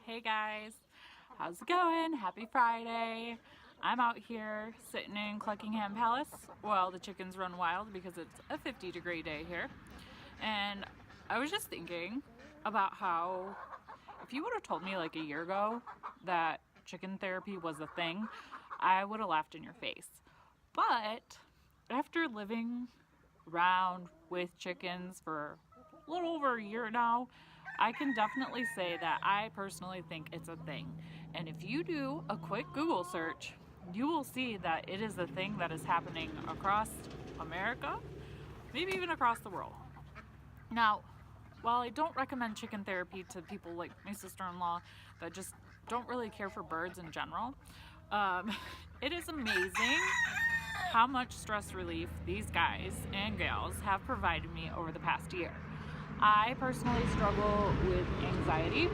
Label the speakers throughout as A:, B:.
A: Hey guys, how's it going? Happy Friday. I'm out here sitting in Cluckingham Palace while the chickens run wild because it's a 50-degree day here. And I was just thinking about how if you would have told me like a year ago that chicken therapy was a thing, I would have laughed in your face. But after living around with chickens for a little over a year now, I can definitely say that I personally think it's a thing. And if you do a quick Google search, you will see that it is a thing that is happening across America, maybe even across the world. Now, while I don't recommend chicken therapy to people like my sister-in-law that just don't really care for birds in general, it is amazing how much stress relief these guys and gals have provided me over the past year. I personally struggle with anxiety.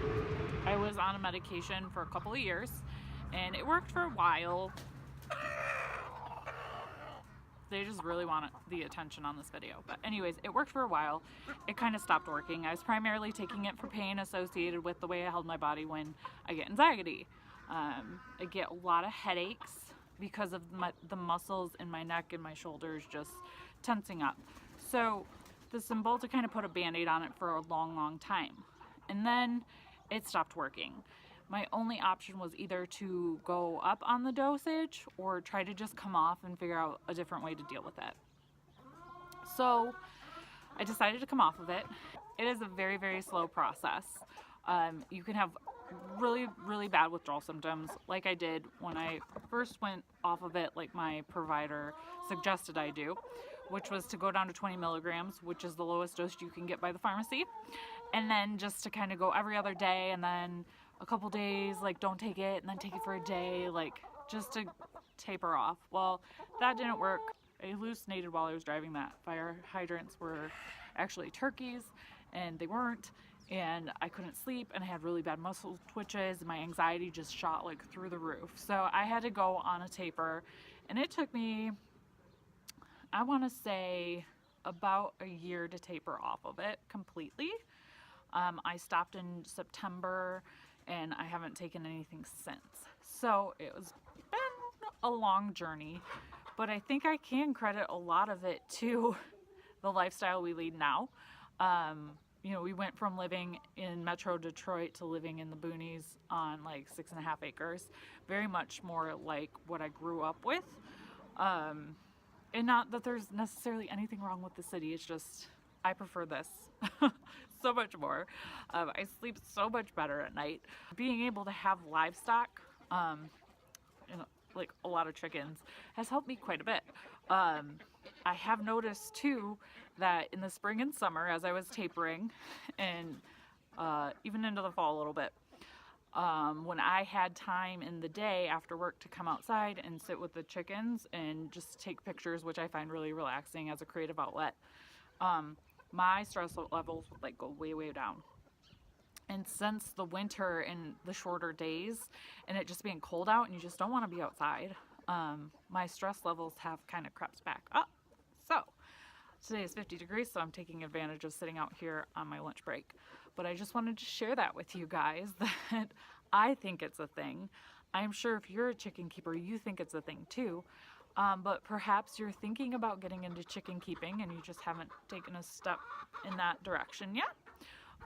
A: I was on a medication for a couple of years and it worked for a while. They just really want the attention on this video. But anyways, it worked for a while. It kind of stopped working. I was primarily taking it for pain associated with the way I held my body when I get anxiety. I get a lot of headaches because of the muscles in my neck and my shoulders just tensing up. So the Cymbalta kind of put a band-aid on it for a long time. And then it stopped working. My only option was either to go up on the dosage or try to just come off and figure out a different way to deal with it. So I decided to come off of it. It is a very slow process. You can have really bad withdrawal symptoms like I did when I first went off of it, like my provider suggested I do, which was to go down to 20 milligrams, which is the lowest dose you can get by the pharmacy, and then just to kind of go every other day, and then a couple days like don't take it, and then take it for a day, like just to taper off. Well, that didn't work. I hallucinated while I was driving that fire hydrants were actually turkeys and they weren't, and I couldn't sleep, and I had really bad muscle twitches, and my anxiety just shot like through the roof. So I had to go on a taper, and it took me, I want to say, about a year to taper off of it completely. I stopped in September and I haven't taken anything since. So it was been a long journey, but I think I can credit a lot of it to the lifestyle we lead now. You know, we went from living in Metro Detroit to living in the boonies on like 6.5 acres, very much more like what I grew up with. And not that there's necessarily anything wrong with the city, it's just I prefer this so much more. I sleep so much better at night. Being able to have livestock, you know, like a lot of chickens, has helped me quite a bit. I have noticed too that in the spring and summer, as I was tapering, and even into the fall a little bit, when I had time in the day after work to come outside and sit with the chickens and just take pictures, which I find really relaxing as a creative outlet, my stress levels would like go way down. And since the winter and the shorter days and it just being cold out and you just don't want to be outside, my stress levels have kind of crept back up. So today is 50 degrees, so I'm taking advantage of sitting out here on my lunch break. But I just wanted to share that with you guys, that I think it's a thing. I'm sure if you're a chicken keeper, you think it's a thing too. But perhaps you're thinking about getting into chicken keeping and you just haven't taken a step in that direction yet.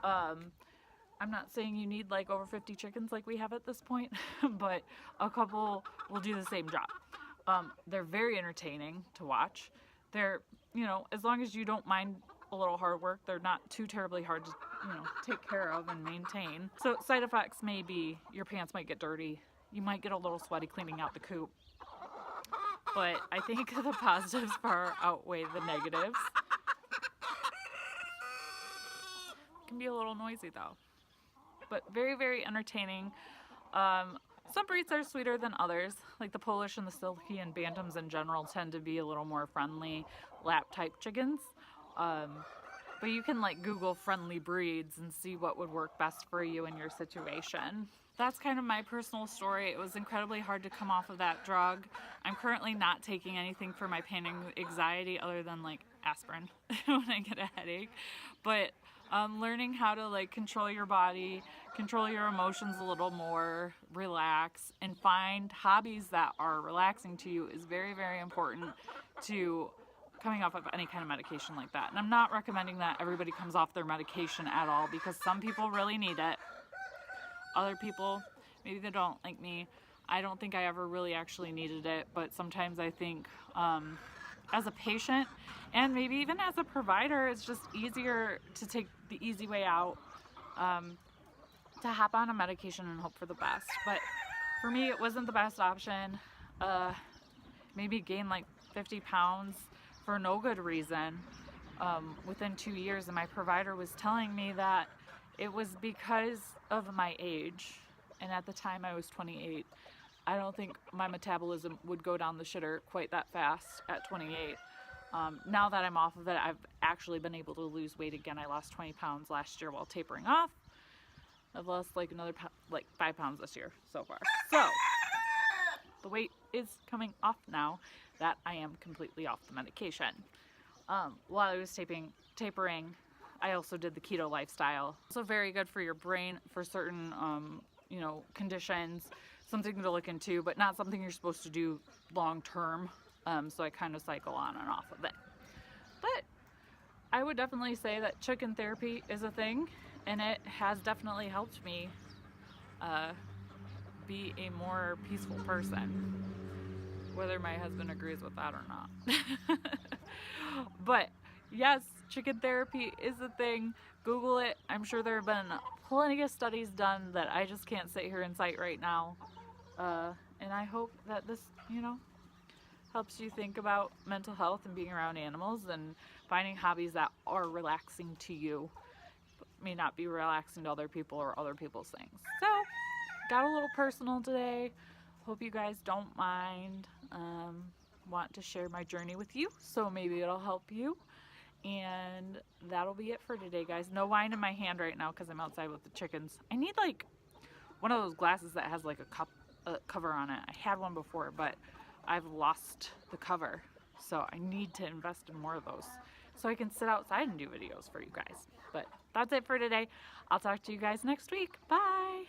A: I'm not saying you need like over 50 chickens like we have at this point, but a couple will do the same job. They're very entertaining to watch. They're, you know, as long as you don't mind a little hard work, they're not too terribly hard to, you know, take care of and maintain. So side effects may be your pants might get dirty. You might get a little sweaty cleaning out the coop. But I think the positives far outweigh the negatives. It can be a little noisy though. But very entertaining. Some breeds are sweeter than others, like the Polish and the Silky and Bantams in general tend to be a little more friendly lap type chickens. But you can like Google friendly breeds and see what would work best for you in your situation. That's kind of my personal story. It was incredibly hard to come off of that drug. I'm currently not taking anything for my pain and anxiety other than like aspirin when I get a headache. But Learning how to like control your body, control your emotions a little more, relax, and find hobbies that are relaxing to you is very, very important to coming off of any kind of medication like that. And I'm not recommending that everybody comes off their medication at all, because some people really need it. Other people, maybe they don't, like me. I don't think I ever really actually needed it, but sometimes I think as a patient and maybe even as a provider, it's just easier to take the easy way out, to hop on a medication and hope for the best. But for me, it wasn't the best option. Maybe gained like 50 pounds for no good reason within 2 years, and my provider was telling me that it was because of my age, and at the time I was 28. I don't think my metabolism would go down the shitter quite that fast at 28. Now that I'm off of it, I've actually been able to lose weight again. I lost 20 pounds last year while tapering off. I've lost like another 5 pounds this year so far. So the weight is coming off now that I am completely off the medication. While I was tapering, I also did the keto lifestyle. So very good for your brain for certain conditions. Something to look into, but not something you're supposed to do long term. So I kind of cycle on and off of it. But I would definitely say that chicken therapy is a thing, and it has definitely helped me be a more peaceful person, whether my husband agrees with that or not. But yes, chicken therapy is a thing. Google it. I'm sure there have been plenty of studies done that I just can't sit here and cite right now. And I hope that this, helps you think about mental health and being around animals and finding hobbies that are relaxing to you. May not be relaxing to other people or other people's things. So, got a little personal today. Hope you guys don't mind. Want to share my journey with you, so maybe it'll help you. And that'll be it for today, guys. No wine in my hand right now because I'm outside with the chickens. I need like one of those glasses that has like a cover on it. I had one before, but I've lost the cover. So I need to invest in more of those so I can sit outside and do videos for you guys. But that's it for today. I'll talk to you guys next week. Bye.